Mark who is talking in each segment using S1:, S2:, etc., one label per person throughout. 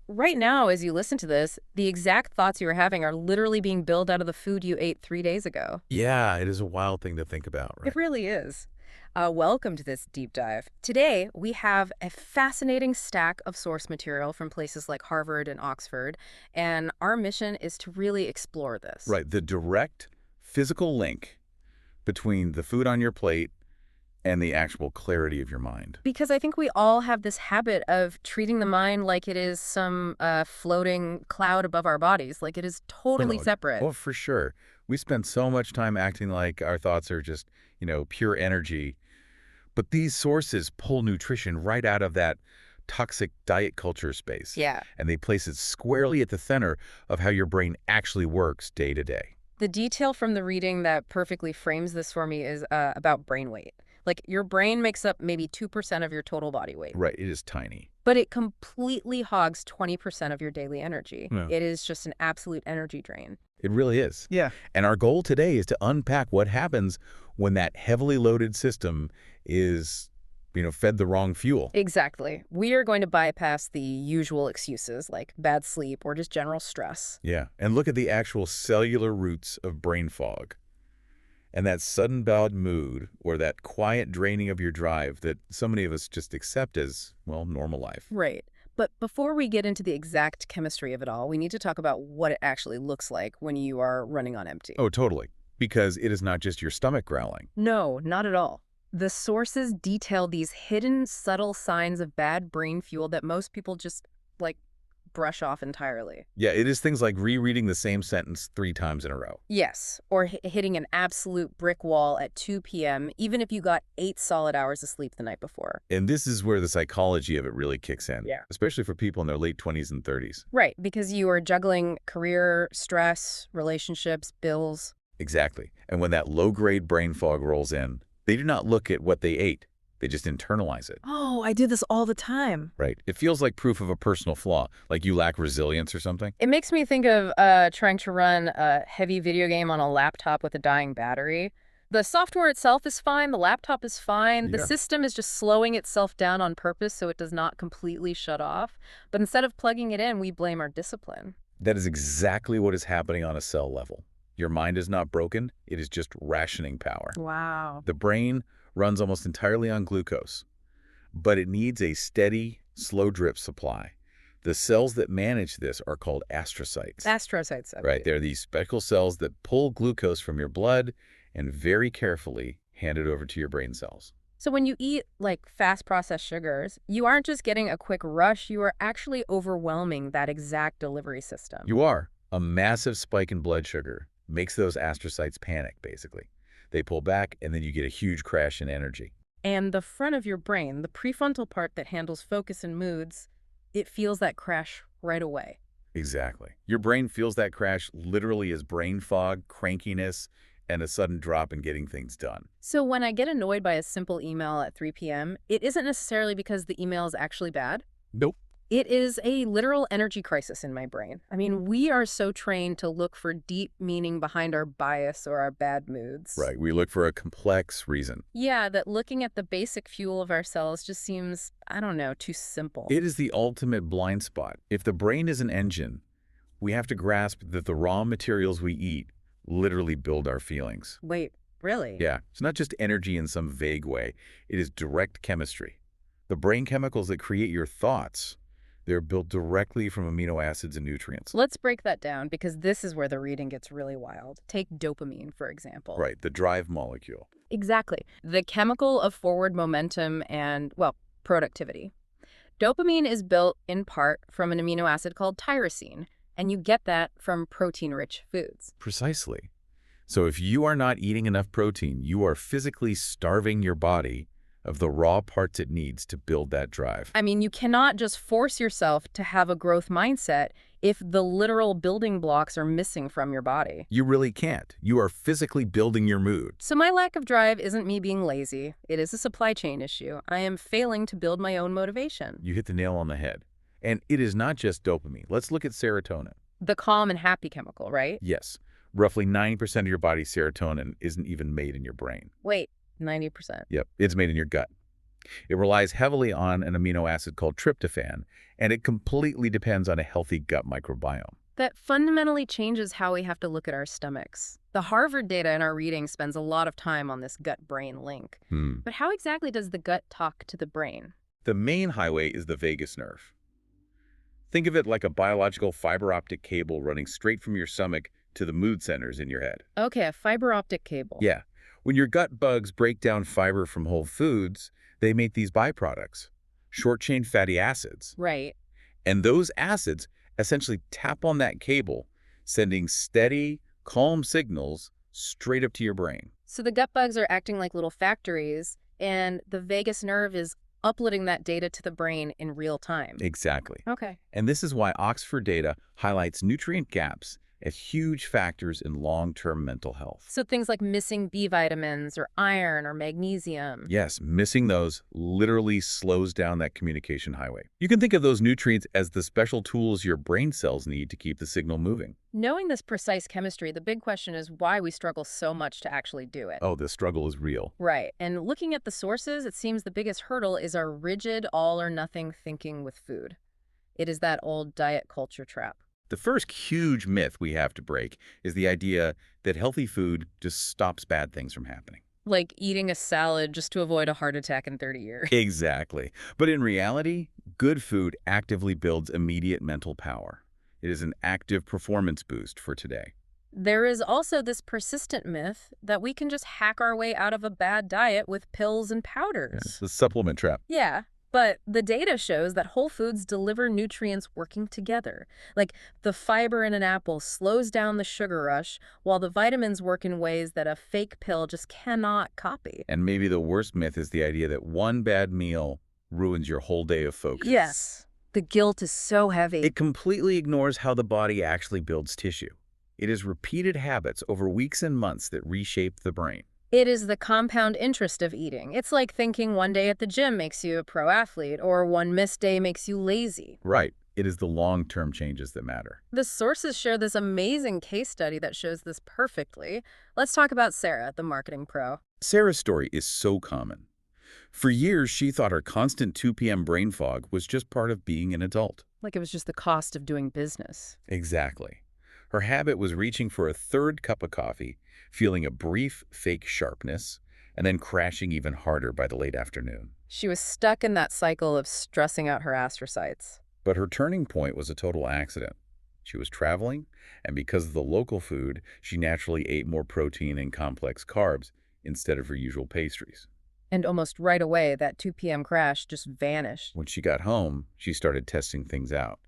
S1: Right now, as you listen to this, the exact thoughts you were having are literally being built out of the food you ate 3 days ago.
S2: Yeah, it is a wild thing to think about,
S1: It
S2: right?
S1: really is. Welcome to this deep dive. Today, we have a fascinating stack of source material from places like Harvard and Oxford, and our mission is to really explore this.
S2: Right, the direct physical link between the food on your plate and the actual clarity of your mind.
S1: Because I think we all have this habit of treating the mind like it is some floating cloud above our bodies, like it is totally
S2: Oh,
S1: separate.
S2: oh, for sure. We spend so much time acting like our thoughts are just, pure energy. But these sources pull nutrition right out of that toxic diet culture space.
S1: Yeah.
S2: And they place it squarely at the center of how your brain actually works day to day.
S1: The detail from the reading that perfectly frames this for me is about brain weight. Like, your brain makes up maybe 2% of your total body weight,
S2: Right, it is tiny.
S1: but it completely hogs 20% of your daily energy.
S2: Yeah.
S1: It is just an absolute energy drain.
S2: It really is.
S3: Yeah.
S2: And our goal today is to unpack what happens when that heavily loaded system is, fed the wrong fuel.
S1: Exactly. We are going to bypass the usual excuses like bad sleep or just general stress.
S2: Yeah, and look at the actual cellular roots of brain fog. And that sudden bad mood or that quiet draining of your drive that so many of us just accept as, well, normal life.
S1: Right. But before we get into the exact chemistry of it all, we need to talk about what it actually looks like when you are running on empty.
S2: Oh, totally. Because it is not just your stomach growling.
S1: No, not at all. The sources detail these hidden, subtle signs of bad brain fuel that most people just, brush off entirely.
S2: Yeah, it is things like rereading the same sentence 3 times in a row.
S1: Yes, or hitting an absolute brick wall at 2 p.m., even if you got 8 solid hours of sleep the night before.
S2: And this is where the psychology of it really kicks in.
S1: Yeah.
S2: Especially for people in their late 20s and 30s.
S1: Right, because you are juggling career, stress, relationships, bills.
S2: Exactly. And when that low-grade brain fog rolls in, they do not look at what they ate. They just internalize it.
S3: Oh, I do this all the time.
S2: Right. It feels like proof of a personal flaw, like you lack resilience or something.
S1: It makes me think of trying to run a heavy video game on a laptop with a dying battery. The software itself is fine, the laptop is fine, the
S2: Yeah.
S1: system is just slowing itself down on purpose so it does not completely shut off. But instead of plugging it in, we blame our discipline.
S2: That is exactly what is happening on a cell level. Your mind is not broken. It is just rationing power.
S1: Wow.
S2: The brain runs almost entirely on glucose, but it needs a steady, slow drip supply. The cells that manage this are called astrocytes.
S1: Astrocytes.
S2: Right, they're these special cells that pull glucose from your blood and very carefully hand it over to your brain cells.
S1: So when you eat fast processed sugars, you aren't just getting a quick rush, you are actually overwhelming that exact delivery system.
S2: You are. A massive spike in blood sugar makes those astrocytes panic, basically. They pull back, and then you get a huge crash in energy.
S1: And the front of your brain, the prefrontal part that handles focus and moods, it feels that crash right away.
S2: Exactly. Your brain feels that crash literally as brain fog, crankiness, and a sudden drop in getting things done.
S1: So when I get annoyed by a simple email at 3 p.m., it isn't necessarily because the email is actually bad.
S2: Nope.
S1: It is a literal energy crisis in my brain. I mean, we are so trained to look for deep meaning behind our bias or our bad moods.
S2: Right. We look for a complex reason.
S1: Yeah, that looking at the basic fuel of our cells just seems, I don't know, too simple.
S2: It is the ultimate blind spot. If the brain is an engine, we have to grasp that the raw materials we eat literally build our feelings.
S1: Wait, really?
S2: Yeah. It's not just energy in some vague way. It is direct chemistry. The brain chemicals that create your thoughts, they're built directly from amino acids and nutrients.
S1: Let's break that down because this is where the reading gets really wild. Take dopamine, for example.
S2: Right, the drive molecule.
S1: Exactly. The chemical of forward momentum and, productivity. Dopamine is built in part from an amino acid called tyrosine, and you get that from protein-rich foods.
S2: Precisely. So if you are not eating enough protein, you are physically starving your body of the raw parts it needs to build that drive.
S1: I mean, you cannot just force yourself to have a growth mindset if the literal building blocks are missing from your body.
S2: You really can't. You are physically building your mood.
S1: So my lack of drive isn't me being lazy. It is a supply chain issue. I am failing to build my own motivation.
S2: You hit the nail on the head. And it is not just dopamine. Let's look at serotonin.
S1: The calm and happy chemical, right?
S2: Yes. Roughly 90% of your body's serotonin isn't even made in your brain.
S1: Wait, 90%.
S2: Yep, it's made in your gut. It relies heavily on an amino acid called tryptophan, and it completely depends on a healthy gut microbiome.
S1: That fundamentally changes how we have to look at our stomachs. The Harvard data in our reading spends a lot of time on this gut-brain link. But how exactly does the gut talk to the brain?
S2: The main highway is the vagus nerve. Think of it like a biological fiber optic cable running straight from your stomach to the mood centers in your head.
S1: Okay, a fiber optic cable.
S2: Yeah. When your gut bugs break down fiber from whole foods, they make these byproducts, short-chain fatty acids.
S1: Right.
S2: And those acids essentially tap on that cable, sending steady, calm signals straight up to your brain.
S1: So the gut bugs are acting like little factories, and the vagus nerve is uploading that data to the brain in real time.
S2: Exactly.
S1: Okay.
S2: And this is why Oxford data highlights nutrient gaps as huge factors in long-term mental health.
S1: So things like missing B vitamins or iron or magnesium.
S2: Yes, missing those literally slows down that communication highway. You can think of those nutrients as the special tools your brain cells need to keep the signal moving.
S1: Knowing this precise chemistry, the big question is why we struggle so much to actually do it.
S2: Oh, the struggle is real.
S1: Right. And looking at the sources, it seems the biggest hurdle is our rigid all-or-nothing thinking with food. It is that old diet culture trap.
S2: The first huge myth we have to break is the idea that healthy food just stops bad things from happening.
S1: Like eating a salad just to avoid a heart attack in 30 years.
S2: Exactly. But in reality, good food actively builds immediate mental power. It is an active performance boost for today.
S1: There is also this persistent myth that we can just hack our way out of a bad diet with pills and powders.
S2: It's the supplement trap.
S1: Yeah, but the data shows that whole foods deliver nutrients working together. Like the fiber in an apple slows down the sugar rush, while the vitamins work in ways that a fake pill just cannot copy.
S2: And maybe the worst myth is the idea that one bad meal ruins your whole day of focus.
S1: Yes, the guilt is so heavy.
S2: It completely ignores how the body actually builds tissue. It is repeated habits over weeks and months that reshape the brain.
S1: It is the compound interest of eating. It's like thinking one day at the gym makes you a pro athlete or one missed day makes you lazy.
S2: Right. It is the long-term changes that matter.
S1: The sources share this amazing case study that shows this perfectly. Let's talk about Sarah, the marketing pro.
S2: Sarah's story is so common. For years, she thought her constant 2 p.m. brain fog was just part of being an adult.
S1: Like it was just the cost of doing business.
S2: Exactly. Her habit was reaching for a third cup of coffee, feeling a brief fake sharpness, and then crashing even harder by the late afternoon.
S1: She was stuck in that cycle of stressing out her astrocytes.
S2: But her turning point was a total accident. She was traveling, and because of the local food, she naturally ate more protein and complex carbs instead of her usual pastries.
S1: And almost right away, that 2 p.m. crash just vanished.
S2: When she got home, she started testing things out.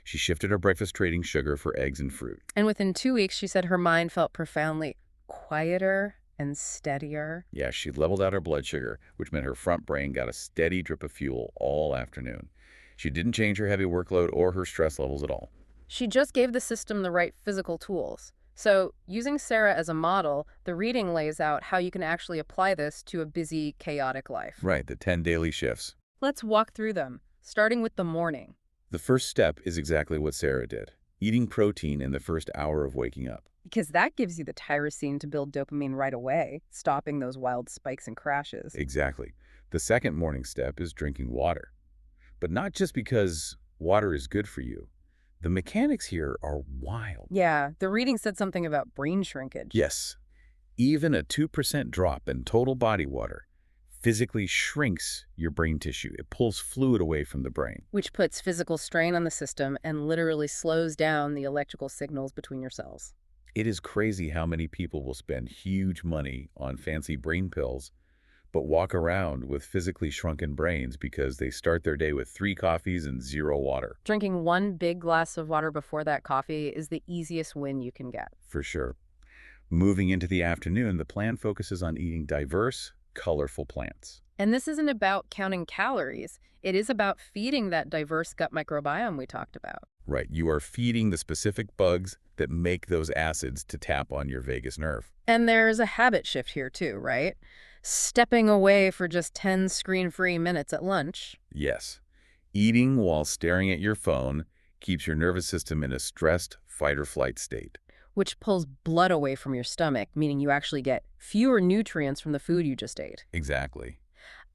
S2: She shifted her breakfast trading sugar for eggs and fruit.
S1: And within 2 weeks, she said her mind felt profoundly quieter and steadier.
S2: Yeah, she leveled out her blood sugar, which meant her front brain got a steady drip of fuel all afternoon. She didn't change her heavy workload or her stress levels at all.
S1: She just gave the system the right physical tools. So, using Sarah as a model, the reading lays out how you can actually apply this to a busy, chaotic life.
S2: Right, the 10 daily shifts.
S1: Let's walk through them, starting with the morning.
S2: The first step is exactly what Sarah did, eating protein in the first hour of waking up.
S1: Because that gives you the tyrosine to build dopamine right away, stopping those wild spikes and crashes.
S2: Exactly. The second morning step is drinking water. But not just because water is good for you. The mechanics here are wild.
S1: Yeah, the reading said something about brain shrinkage.
S2: Yes. Even a 2% drop in total body water physically shrinks your brain tissue. It pulls fluid away from the brain.
S1: Which puts physical strain on the system and literally slows down the electrical signals between your cells.
S2: It is crazy how many people will spend huge money on fancy brain pills, but walk around with physically shrunken brains because they start their day with 3 coffees and 0 water.
S1: Drinking one big glass of water before that coffee is the easiest win you can get.
S2: For sure. Moving into the afternoon, the plan focuses on eating diverse, colorful plants.
S1: And this isn't about counting calories. It is about feeding that diverse gut microbiome we talked about.
S2: Right, you are feeding the specific bugs that make those acids to tap on your vagus nerve.
S1: And there's a habit shift here too, right? Stepping away for just 10 screen-free minutes at lunch.
S2: Yes, eating while staring at your phone keeps your nervous system in a stressed fight-or-flight state.
S1: Which pulls blood away from your stomach, meaning you actually get fewer nutrients from the food you just ate.
S2: Exactly.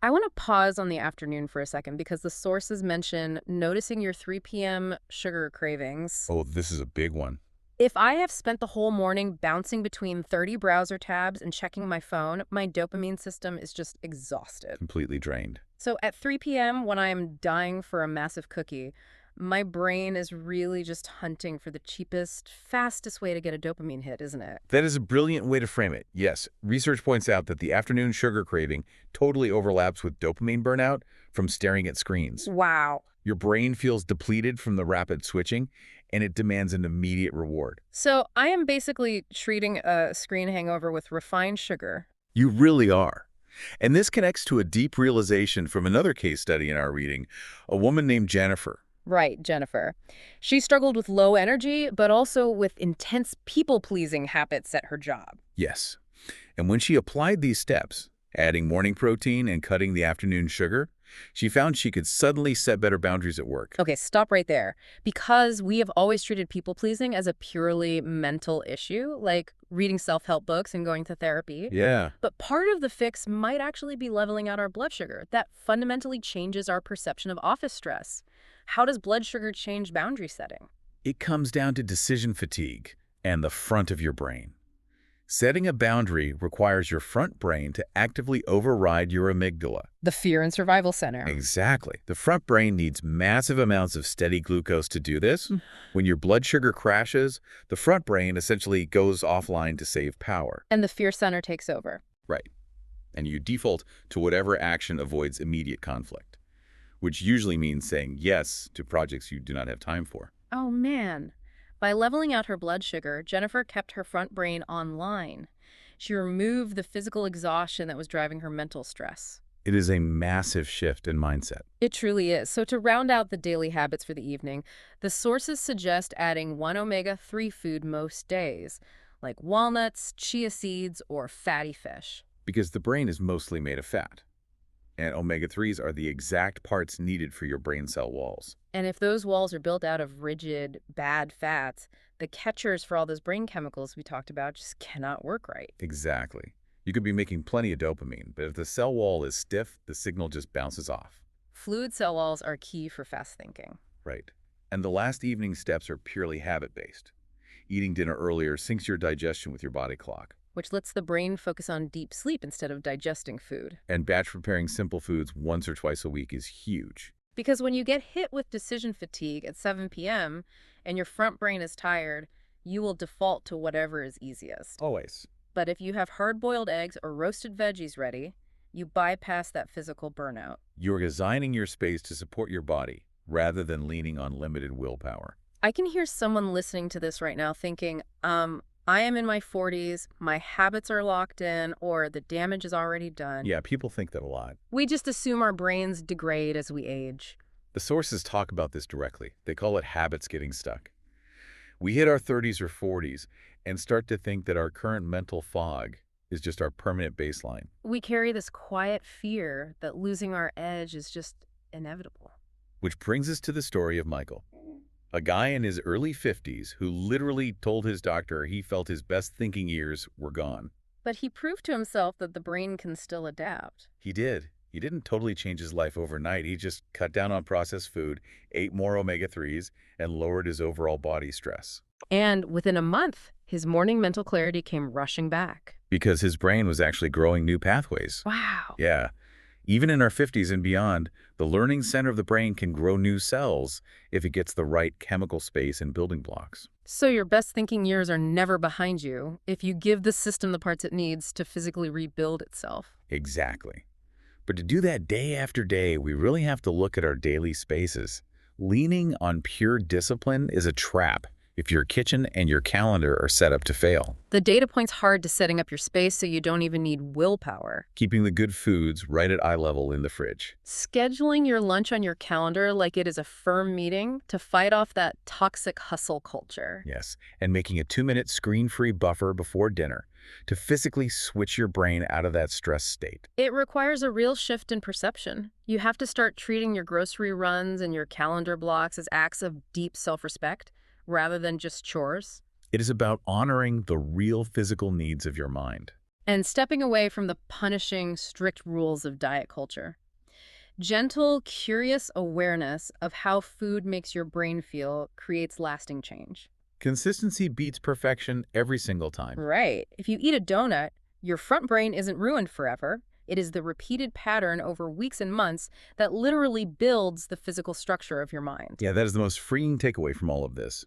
S1: I want to pause on the afternoon for a second because the sources mention noticing your 3 p.m. sugar cravings.
S2: Oh, this is a big one.
S1: If I have spent the whole morning bouncing between 30 browser tabs and checking my phone, my dopamine system is just exhausted.
S2: Completely drained.
S1: So at 3 p.m., when I am dying for a massive cookie, my brain is really just hunting for the cheapest, fastest way to get a dopamine hit, isn't it?
S2: That is a brilliant way to frame it. Yes, research points out that the afternoon sugar craving totally overlaps with dopamine burnout from staring at screens.
S1: Wow.
S2: Your brain feels depleted from the rapid switching, and it demands an immediate reward.
S1: So I am basically treating a screen hangover with refined sugar.
S2: You really are. And this connects to a deep realization from another case study in our reading, a woman named Jennifer.
S1: Right, Jennifer. She struggled with low energy, but also with intense people-pleasing habits at her job.
S2: Yes. And when she applied these steps, adding morning protein and cutting the afternoon sugar, she found she could suddenly set better boundaries at work.
S1: Okay, stop right there. Because we have always treated people-pleasing as a purely mental issue, like reading self-help books and going to therapy.
S2: Yeah.
S1: But part of the fix might actually be leveling out our blood sugar. That fundamentally changes our perception of office stress. How does blood sugar change boundary setting?
S2: It comes down to decision fatigue and the front of your brain. Setting a boundary requires your front brain to actively override your amygdala.
S1: The fear and survival center.
S2: Exactly. The front brain needs massive amounts of steady glucose to do this. When your blood sugar crashes, the front brain essentially goes offline to save power.
S1: And the fear center takes over.
S2: Right. And you default to whatever action avoids immediate conflict, which usually means saying yes to projects you do not have time for.
S1: Oh, man. By leveling out her blood sugar, Jennifer kept her front brain online. She removed the physical exhaustion that was driving her mental stress.
S2: It is a massive shift in mindset.
S1: It truly is. So to round out the daily habits for the evening, the sources suggest adding one omega-3 food most days, like walnuts, chia seeds, or fatty fish.
S2: Because the brain is mostly made of fat. And omega-3s are the exact parts needed for your brain cell walls.
S1: And if those walls are built out of rigid, bad fats, the catchers for all those brain chemicals we talked about just cannot work right.
S2: Exactly. You could be making plenty of dopamine, but if the cell wall is stiff, the signal just bounces off.
S1: Fluid cell walls are key for fast thinking.
S2: Right. And the last evening steps are purely habit-based. Eating dinner earlier syncs your digestion with your body clock.
S1: Which lets the brain focus on deep sleep instead of digesting food.
S2: And batch preparing simple foods once or twice a week is huge.
S1: Because when you get hit with decision fatigue at 7 p.m. and your front brain is tired, you will default to whatever is easiest.
S2: Always.
S1: But if you have hard-boiled eggs or roasted veggies ready, you bypass that physical burnout.
S2: You're designing your space to support your body rather than leaning on limited willpower.
S1: I can hear someone listening to this right now thinking, I am in my 40s, my habits are locked in, or the damage is already done.
S2: Yeah, people think that a lot.
S1: We just assume our brains degrade as we age.
S2: The sources talk about this directly. They call it habits getting stuck. We hit our 30s or 40s and start to think that our current mental fog is just our permanent baseline.
S1: We carry this quiet fear that losing our edge is just inevitable.
S2: Which brings us to the story of Michael. A guy in his early 50s who literally told his doctor he felt his best thinking years were gone.
S1: But he proved to himself that the brain can still adapt.
S2: He did. He didn't totally change his life overnight. He just cut down on processed food, ate more omega-3s, and lowered his overall body stress.
S1: And within a month, his morning mental clarity came rushing back.
S2: Because his brain was actually growing new pathways.
S1: Wow.
S2: Yeah. Even in our 50s and beyond, the learning center of the brain can grow new cells if it gets the right chemical space and building blocks.
S1: So your best thinking years are never behind you if you give the system the parts it needs to physically rebuild itself.
S2: Exactly. But to do that day after day, we really have to look at our daily spaces. Leaning on pure discipline is a trap if your kitchen and your calendar are set up to fail.
S1: The data point's hard to setting up your space, so you don't even need willpower.
S2: Keeping the good foods right at eye level in the fridge.
S1: Scheduling your lunch on your calendar like it is a firm meeting to fight off that toxic hustle culture.
S2: Yes, and making a 2-minute screen-free buffer before dinner to physically switch your brain out of that stress state.
S1: It requires a real shift in perception. You have to start treating your grocery runs and your calendar blocks as acts of deep self-respect, rather than just chores.
S2: It is about honoring the real physical needs of your mind.
S1: And stepping away from the punishing, strict rules of diet culture. Gentle, curious awareness of how food makes your brain feel creates lasting change.
S2: Consistency beats perfection every single time.
S1: Right. If you eat a donut, your front brain isn't ruined forever. It is the repeated pattern over weeks and months that literally builds the physical structure of your mind.
S2: Yeah, that is the most freeing takeaway from all of this.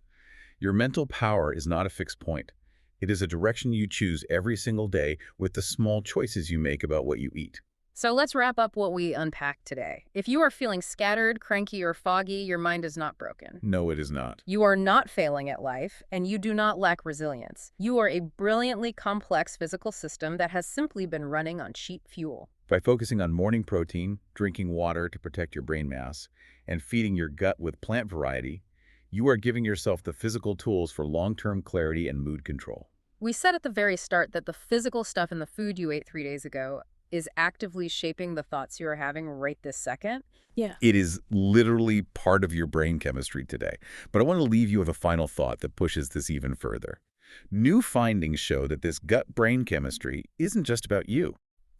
S2: Your mental power is not a fixed point. It is a direction you choose every single day with the small choices you make about what you eat.
S1: So let's wrap up what we unpacked today. If you are feeling scattered, cranky, or foggy, your mind is not broken.
S2: No, it is not.
S1: You are not failing at life, and you do not lack resilience. You are a brilliantly complex physical system that has simply been running on cheap fuel.
S2: By focusing on morning protein, drinking water to protect your brain mass, and feeding your gut with plant variety, you are giving yourself the physical tools for long-term clarity and mood control.
S1: We said at the very start that the physical stuff in the food you ate 3 days ago is actively shaping the thoughts you are having right this second.
S3: Yeah.
S2: It is literally part of your brain chemistry today. But I want to leave you with a final thought that pushes this even further. New findings show that this gut-brain chemistry isn't just about you.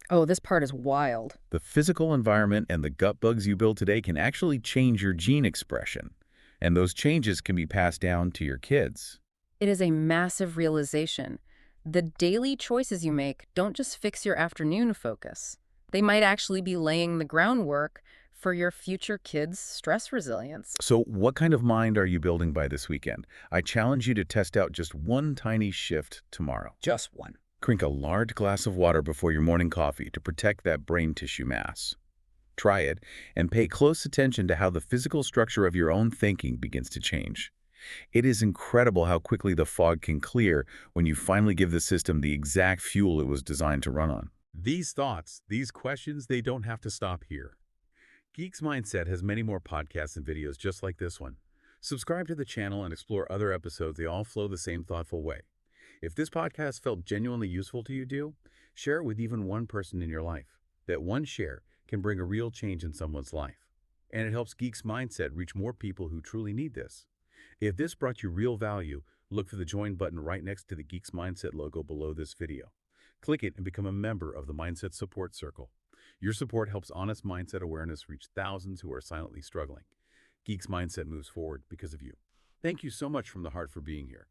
S1: Oh, this part is wild.
S2: The physical environment and the gut bugs you build today can actually change your gene expression. And those changes can be passed down to your kids.
S1: It is a massive realization. The daily choices you make don't just fix your afternoon focus. They might actually be laying the groundwork for your future kids' stress resilience.
S2: So what kind of mind are you building by this weekend? I challenge you to test out just one tiny shift tomorrow.
S4: Just one.
S2: Drink a large glass of water before your morning coffee to protect that brain tissue mass. Try it and pay close attention to how the physical structure of your own thinking begins to change. It is incredible how quickly the fog can clear when you finally give the system the exact fuel it was designed to run on. These thoughts, these questions, they don't have to stop here. Geeks Mindset has many more podcasts and videos just like this one. Subscribe to the channel and explore other episodes. They all flow the same thoughtful way. If this podcast felt genuinely useful to you, share it with even one person in your life. That one share can bring a real change in someone's life. And it helps Geeks Mindset reach more people who truly need this. If this brought you real value, look for the join button right next to the Geeks Mindset logo below this video. Click it and become a member of the Mindset Support Circle. Your support helps honest mindset awareness reach thousands who are silently struggling. Geeks Mindset moves forward because of you. Thank you so much from the heart for being here.